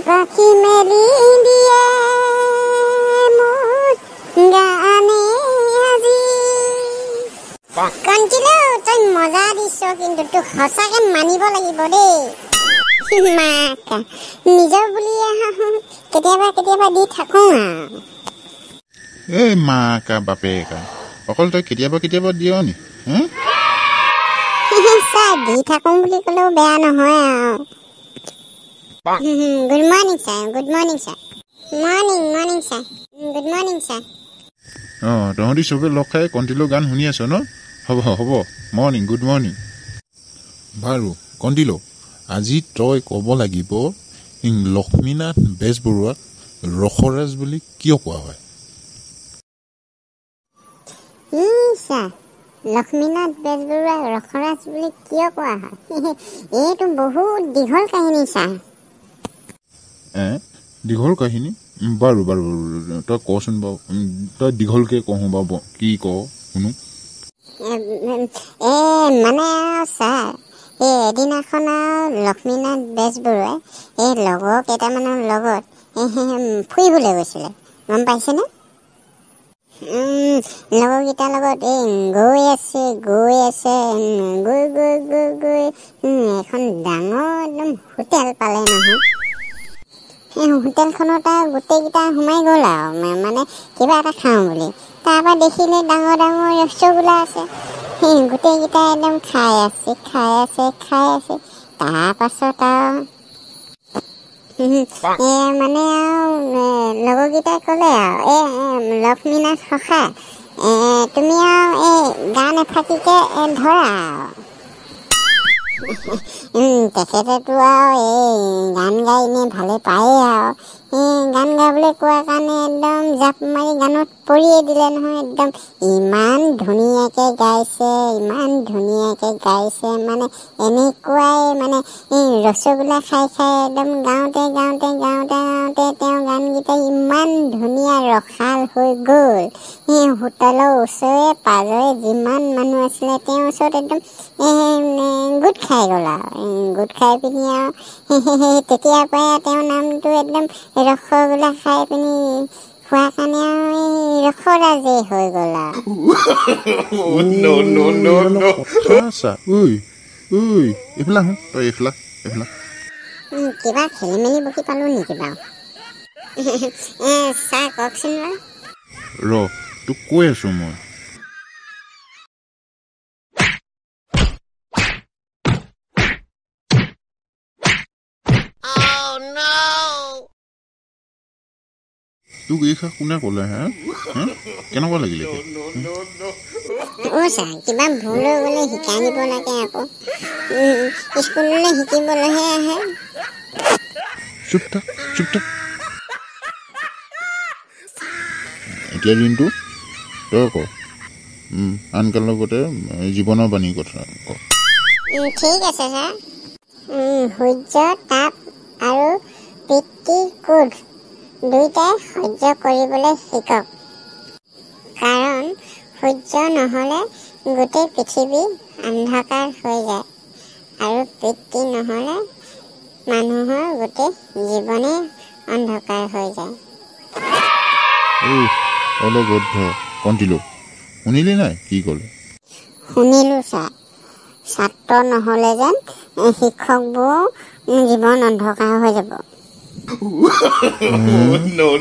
পাখি মেলি দিয়ে মোৰ গানে আজি কণ্টিলো তই মজা দিছ কিন্তু তোক সঁচাকে মানিব লাগিব দেই মাকা নিজৰ বুলি কেতিয়াবা কেতিয়াবা দি থাকো এই মাকা বাপেকা অকল তই কেতিয়াবা কেতিয়াবা দিয় নি ছাৰ দি থাকোঁ বুলি ক'লেও বেয়া নহয় আৰু good morning sir good morning sir morning sir good morning sir তহঁতি চবে লগ খাই কণ্টিলো গান শুনি আছ ন হ'ব মৰ্ণিং গুড মৰ্ণিং বাৰু কণ্টিলো আজি তই ক'ব লাগিব লক্ষ্মীনাথ বেজবৰুৱাক ৰসৰাজ বুলি কিয় কোৱা হয় ছাৰ লক্ষ্মীনাথ বেজবৰুৱাক ৰসৰাজ বুলি কিয় কোৱা হয় এইটো বহুত দীঘল কাহিনী ছাৰ দীঘল কাহিনী বাৰু তই কচোন বাৰু তই দীঘলকৈ কওঁ বাৰু কি ক শুনো মানে ছাৰ এই এদিনাখন লক্ষ্মীনাথ বেজবৰুৱাই এই লগৰ কেইটামানৰ লগত ফুৰিবলৈ গৈছিলে গম পাইছেনে লগৰকেইটাৰ লগত গৈ আছে গৈ এখন ডাঙৰ একদম হোটেল পালে নহয় সেই হোটেলখনত গোটেইকেইটা সোমাই গ'ল আৰু মানে কিবা এটা খাওঁ বুলি তাৰপৰা দেখিলে ডাঙৰ ডাঙৰ ৰসগোল্লা আছে সেই গোটেইকেইটা একদম খাই আছে তাৰপাছত মানে আৰু লগৰকেইটাই ক'লে আৰু লক্ষ্মীনাথ সখা তুমি আৰু গান এফাঁকিকে ধৰা তেখেতেতো আৰু গান গাই এনেই ভালে পায়ে আৰু গান গাবলৈ কোৱাৰ কাৰণে একদম জাপ মাৰি গানত পৰিয়ে দিলে নহয় একদম ইমান ধুনীয়াকৈ গাইছে মানে এনেকুৱাই মানে ৰসগোল্লা খাই একদম গাওঁতে তেওঁ গানকেইটা ইমান ধুনীয়া ৰসাল হৈ গ'ল হোটেলৰ ওচৰে পাজৰে যিমান মানুহ আছিলে তেওঁৰ ওচৰত একদম গোট খাই গ'ল আৰু গোট খাই পিনি আৰু তেতিয়াৰ পৰাই তেওঁৰ নামটো একদম ৰসগোল্লা খাই পিনি খোৱাৰ কাৰণে আৰু ৰসৰাজেই হৈ গ'ল আৰু কিবা খেলি মেলি বকি পালো নেকি বাৰু ছাৰ কওকচোন বাৰু তোক কৈ আছো মই তোক এইষা কোনে ক'লে কেনেকুৱা লাগিলে ছাৰ কিবা ভুল হৈ গ'লে শিকাই দিব লাগে আকৌ স্কুললৈ শিকিবলৈহে আহে চুপ থাক এতিয়া দিনটো তই ক আনকালৰ লগতে জীৱনৰ বাণী কথা ক ঠিক আছে ছাৰ সূৰ্য তাপ আৰু পিতৃ ক্ৰোধ দুইটাই সহ্য কৰিবলৈ শিকক কাৰণ সূৰ্য নহ'লে গোটেই পৃথিৱী অন্ধকাৰ হৈ যায় আৰু পিতৃ নহ'লে মানুহৰ গোটেই জীৱনে অন্ধকাৰ হৈ যায় অলগদ্ধ কণ্টিলো শুনিলি নাই কি ক'লে শুনিলোঁ ছাৰ ছাত্ৰ নহ'লে যেন শিক্ষকবোৰ জীৱন অন্ধকাৰ হৈ যাব no